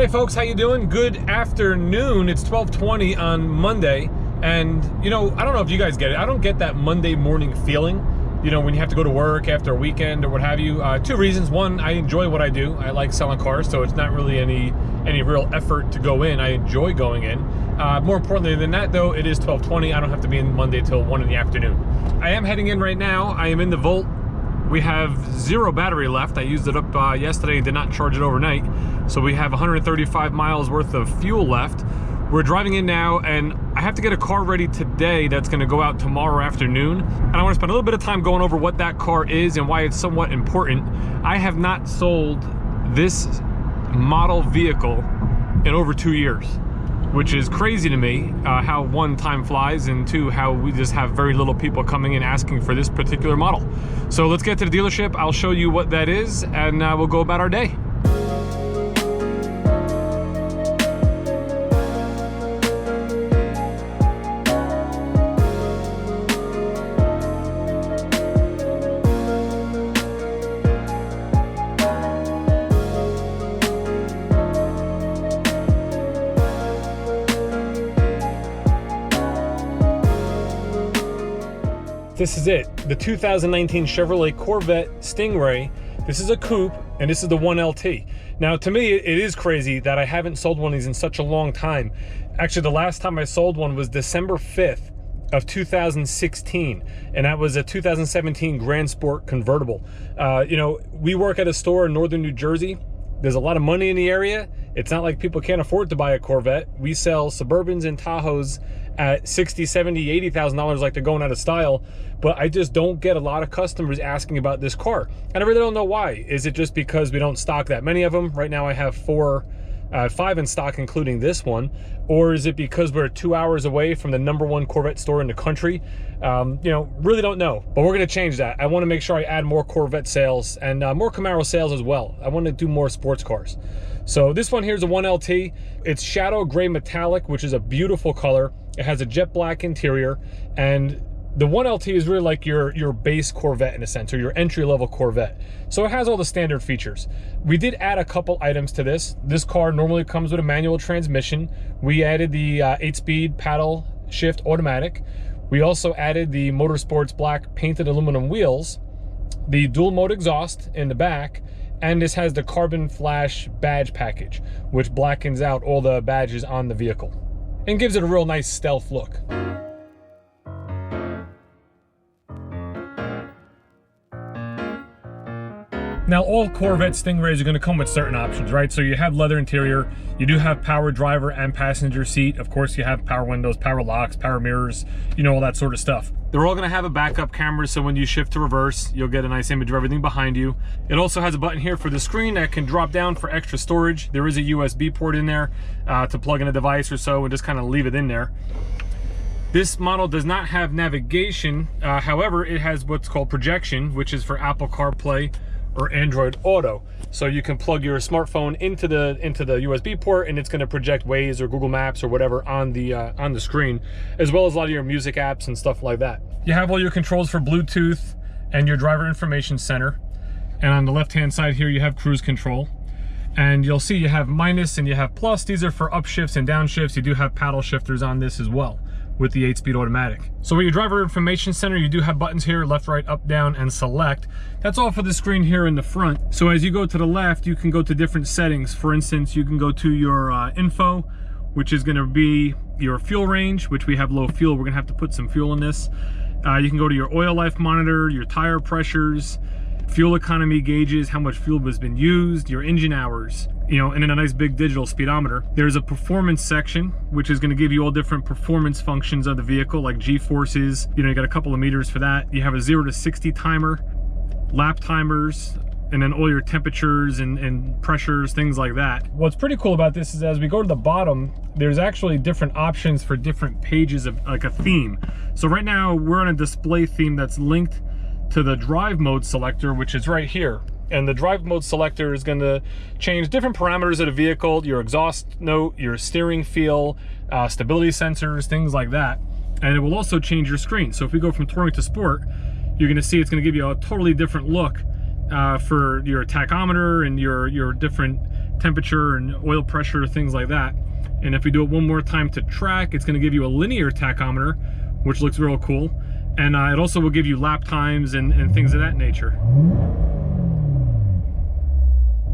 Hey folks, how you doing? Good afternoon. It's 12:20 on Monday, and you know, I don't know if you guys get it. I don't get that Monday morning feeling, you know, when you have to go to work after a weekend or what have you. Two reasons. One, I enjoy what I do. I like selling cars, so it's not really any real effort to go in. I enjoy going in. More importantly than that, though, it is 12:20. I don't have to be in Monday till 1 in the afternoon. I am heading in right now. I am in the Volt. We have 0 battery left. I used it up yesterday and did not charge it overnight. So we have 135 miles worth of fuel left. We're driving in now, and I have to get a car ready today that's gonna go out tomorrow afternoon. And I wanna spend a little bit of time going over what that car is and why it's somewhat important. I have not sold this model vehicle in over 2 years, which is crazy to me, how one, time flies, and two, how we just have very little people coming in asking for this particular model. So let's get to the dealership. I'll show you what that is, and we'll go about our day. This is it, the 2019 Chevrolet Corvette Stingray. This is a coupe, and this is the 1LT. Now, to me, it is crazy that I haven't sold one of these in such a long time. Actually, the last time I sold one was December 5th of 2016, and that was a 2017 Grand Sport Convertible. You know, we work at a store in northern New Jersey. There's a lot of money in the area. It's not like people can't afford to buy a Corvette. We sell Suburbans and Tahoes at $60,000, $70,000, $80,000 like they're going out of style, but I just don't get a lot of customers asking about this car. And I really don't know why. Is it just because we don't stock that many of them? Right now I have 5 in stock, including this one. Or is it because we're 2 hours away from the #1 Corvette store in the country? You know, really don't know, but we're gonna change that. I wanna make sure I add more Corvette sales and more Camaro sales as well. I wanna do more sports cars. So this one here is a 1LT. It's shadow gray metallic, which is a beautiful color. It has a jet black interior, and the 1LT is really like your base Corvette in a sense, or your entry-level Corvette. So it has all the standard features. We did add a couple items to this. This car normally comes with a manual transmission. We added the 8-speed paddle shift automatic. We also added the Motorsports black painted aluminum wheels, the dual mode exhaust in the back, and this has the carbon flash badge package, which blackens out all the badges on the vehicle and gives it a real nice stealth look. Now, all Corvette Stingrays are going to come with certain options, right? So you have leather interior, you do have power driver and passenger seat. Of course, you have power windows, power locks, power mirrors, you know, all that sort of stuff. They're all going to have a backup camera, so when you shift to reverse, you'll get a nice image of everything behind you. It also has a button here for the screen that can drop down for extra storage. There is a USB port in there to plug in a device or so and just kind of leave it in there. This model does not have navigation. However, it has what's called projection, which is for Apple CarPlay or Android Auto. So you can plug your smartphone into the USB port, and it's going to project Waze or Google Maps or whatever on the screen, as well as a lot of your music apps and stuff like that. You have all your controls for Bluetooth and your driver information center. And on the left-hand side here, you have cruise control. And you'll see you have minus and you have plus. These are for upshifts and downshifts. You do have paddle shifters on this as well with the 8-speed automatic. So with your driver information center, you do have buttons here, left, right, up, down, and select. That's all for the screen here in the front. So as you go to the left, you can go to different settings. For instance, you can go to your info, which is gonna be your fuel range, which we have low fuel. We're gonna have to put some fuel in this. You can go to your oil life monitor, your tire pressures, fuel economy gauges, how much fuel has been used, your engine hours, you know, and then a nice big digital speedometer. There's a performance section, which is going to give you all different performance functions of the vehicle, like G-forces. You know, you got a couple of meters for that. You have a 0 to 60 timer, lap timers, and then all your temperatures and pressures, things like that. What's pretty cool about this is as we go to the bottom, there's actually different options for different pages of like a theme. So right now we're on a display theme that's linked to the drive mode selector, which is right here. And the drive mode selector is going to change different parameters of the vehicle, your exhaust note, your steering feel, stability sensors, things like that. And it will also change your screen. So if we go from touring to sport, you're going to see it's going to give you a totally different look for your tachometer and your different temperature and oil pressure, things like that. And if we do it one more time to track, it's going to give you a linear tachometer, which looks real cool. And it also will give you lap times and things of that nature.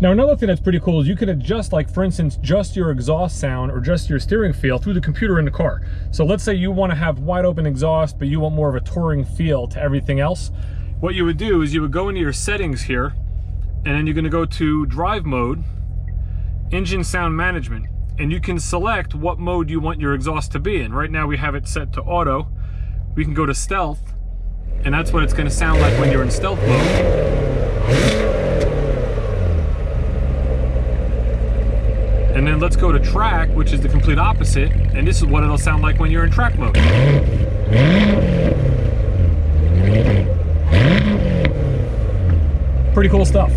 Now, another thing that's pretty cool is you can adjust, like for instance, just your exhaust sound or just your steering feel through the computer in the car. So let's say you want to have wide open exhaust, but you want more of a touring feel to everything else. What you would do is you would go into your settings here, and then you're going to go to drive mode, engine sound management, and you can select what mode you want your exhaust to be in. Right now we have it set to auto. We can go to stealth, and that's what it's going to sound like when you're in stealth mode. And then let's go to track, which is the complete opposite, and this is what it'll sound like when you're in track mode. Pretty cool stuff.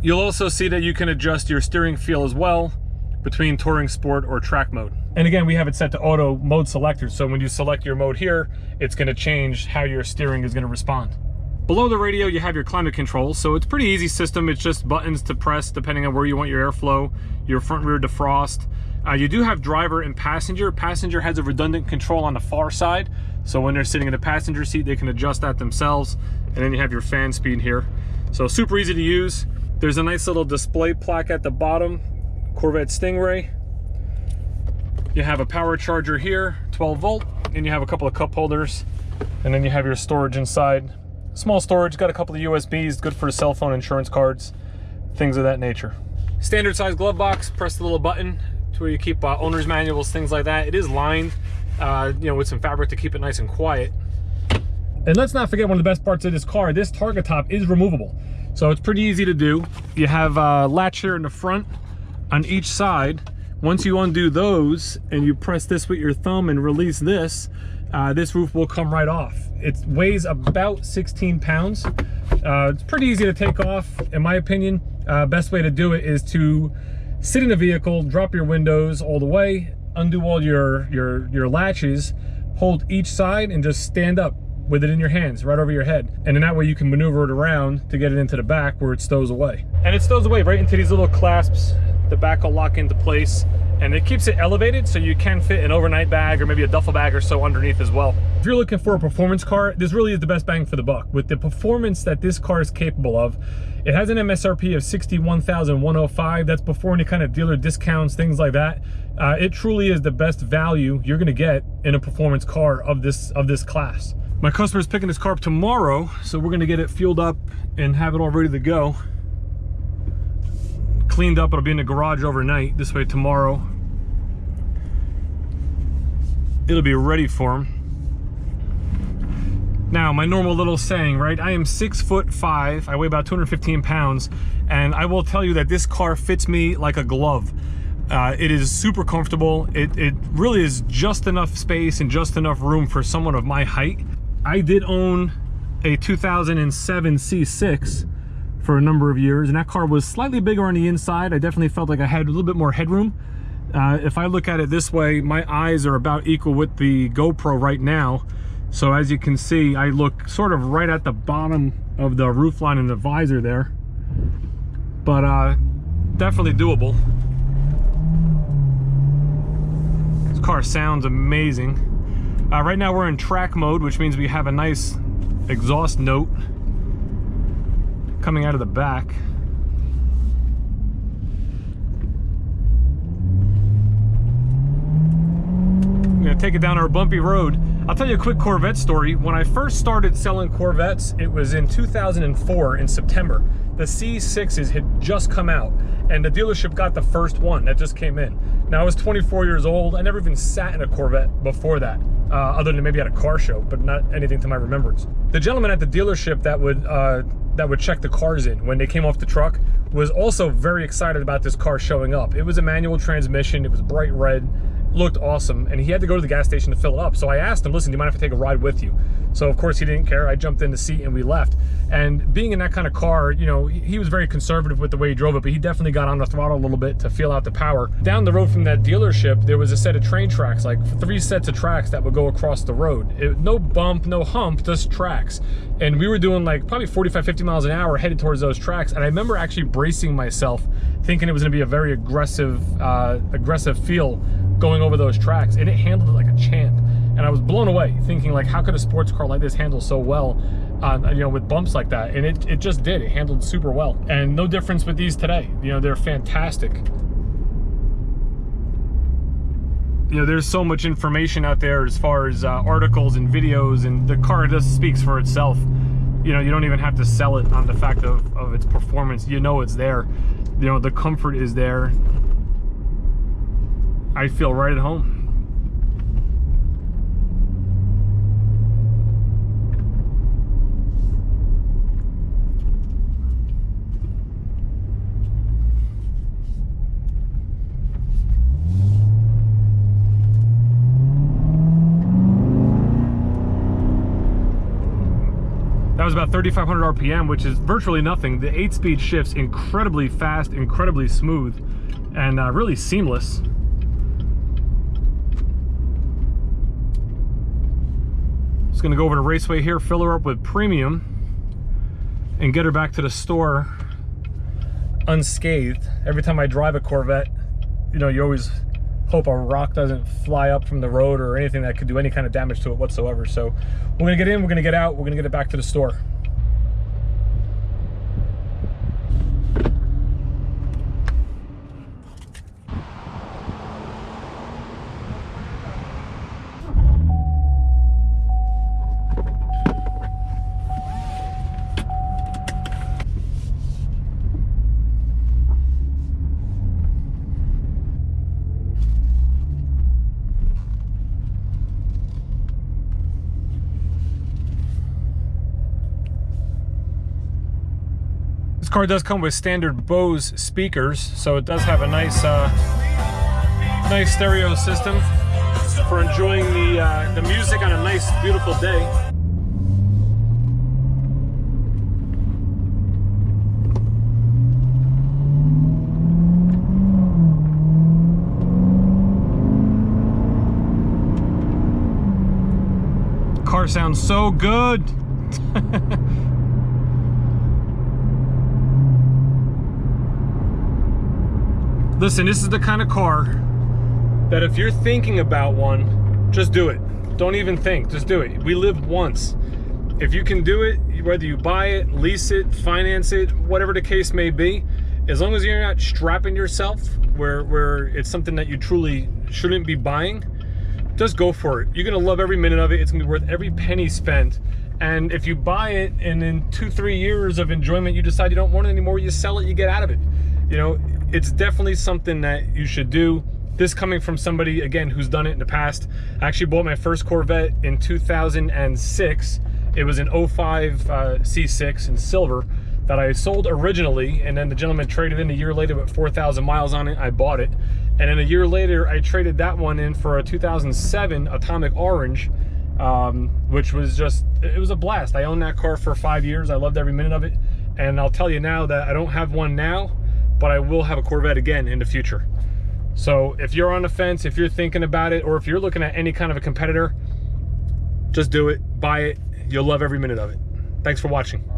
You'll also see that you can adjust your steering feel as well between touring, sport, or track mode. And again, we have it set to auto mode selector, so when you select your mode here, it's going to change how your steering is going to respond. Below the radio, you have your climate control, so it's a pretty easy system. It's just buttons to press depending on where you want your airflow, your front rear defrost. You do have driver and passenger. Passenger has a redundant control on the far side, so when they're sitting in the passenger seat, they can adjust that themselves. And then you have your fan speed here. So super easy to use. There's a nice little display plaque at the bottom, Corvette Stingray. You have a power charger here, 12 volt, and you have a couple of cup holders. And then you have your storage inside. Small storage, got a couple of USBs, good for the cell phone, insurance cards, things of that nature. Standard size glove box, press the little button to where you keep owner's manuals, things like that. It is lined, you know, with some fabric to keep it nice and quiet. And let's not forget one of the best parts of this car, this targa top is removable. So it's pretty easy to do. You have a latch here in the front on each side. Once you undo those and you press this with your thumb and release this, this roof will come right off. It weighs about 16 pounds. It's pretty easy to take off, in my opinion. Best way to do it is to sit in the vehicle, drop your windows all the way, undo all your latches, hold each side, and just stand up with it in your hands right over your head. And then that way you can maneuver it around to get it into the back where it stows away. And it stows away right into these little clasps. The back will lock into place, and it keeps it elevated so you can fit an overnight bag or maybe a duffel bag or so underneath as well. If you're looking for a performance car, this really is the best bang for the buck. With the performance that this car is capable of, it has an MSRP of $61,105. That's before any kind of dealer discounts, things like that. It truly is the best value you're gonna get in a performance car of this class. My customer's picking this car up tomorrow, so we're gonna get it fueled up and have it all ready to go. Cleaned up, it'll be in the garage overnight. This way tomorrow, it'll be ready for him. Now, my normal little saying, right? I am 6'5", I weigh about 215 pounds, and I will tell you that this car fits me like a glove. It is super comfortable. It really is just enough space and just enough room for someone of my height. I did own a 2007 C6 for a number of years, and that car was slightly bigger on the inside. I definitely felt like I had a little bit more headroom. If I look at it this way, my eyes are about equal with the GoPro right now. So as you can see, I look sort of right at the bottom of the roofline and the visor there. But definitely doable. This car sounds amazing. Right now we're in track mode, which means we have a nice exhaust note coming out of the back. I'm gonna take it down our bumpy road. I'll tell you a quick Corvette story. When I first started selling Corvettes, it was in 2004 in September. The C6s had just come out, and the dealership got the first one that just came in. Now, I was 24 years old. I never even sat in a Corvette before that, other than maybe at a car show, but not anything to my remembrance. The gentleman at the dealership that would check the cars in when they came off the truck was also very excited about this car showing up. It was a manual transmission, it was bright red, looked awesome, and he had to go to the gas station to fill it up. So I asked him, listen, do you mind if I take a ride with you? So of course he didn't care. I jumped in the seat and we left. And being in that kind of car, you know, he was very conservative with the way he drove it, but he definitely got on the throttle a little bit to feel out the power. Down the road from that dealership, there was a set of train tracks, like 3 sets of tracks that would go across the road. No bump, no hump, just tracks. And we were doing like probably 45, 50 miles an hour headed towards those tracks. And I remember actually bracing myself, thinking it was gonna be a very aggressive feel going over those tracks, and it handled it like a champ. And I was blown away, thinking like, how could a sports car like this handle so well, you know, with bumps like that? And it just did. It handled super well. And no difference with these today. You know, they're fantastic. You know, there's so much information out there as far as articles and videos, and the car just speaks for itself. You know, you don't even have to sell it on the fact of its performance. You know it's there. You know, the comfort is there. I feel right at home. That was about 3,500 RPM, which is virtually nothing. The 8-speed shifts incredibly fast, incredibly smooth, and really seamless. Just gonna go over to Raceway here, fill her up with premium, and get her back to the store unscathed. Every time I drive a Corvette, you know, you always hope a rock doesn't fly up from the road or anything that could do any kind of damage to it whatsoever. So we're gonna get in, we're gonna get out, we're gonna get it back to the store. This car does come with standard Bose speakers, so it does have a nice stereo system for enjoying the music on a nice, beautiful day. Car sounds so good. Listen, this is the kind of car that if you're thinking about one, just do it. Don't even think, just do it. We live once. If you can do it, whether you buy it, lease it, finance it, whatever the case may be, as long as you're not strapping yourself where it's something that you truly shouldn't be buying, just go for it. You're gonna love every minute of it. It's gonna be worth every penny spent. And if you buy it and in 2-3 years of enjoyment, you decide you don't want it anymore, you sell it, you get out of it. You know, it's definitely something that you should do. This coming from somebody, again, who's done it in the past. I actually bought my first Corvette in 2006. It was an 05 C6 in silver that I sold originally, and then the gentleman traded in a year later with 4,000 miles on it. I bought it, and then a year later I traded that one in for a 2007 Atomic Orange, which was just, it was a blast. I owned that car for 5 years. I loved every minute of it, and I'll tell you now that I don't have one now, but I will have a Corvette again in the future. So if you're on the fence, if you're thinking about it, or if you're looking at any kind of a competitor, just do it, buy it. You'll love every minute of it. Thanks for watching.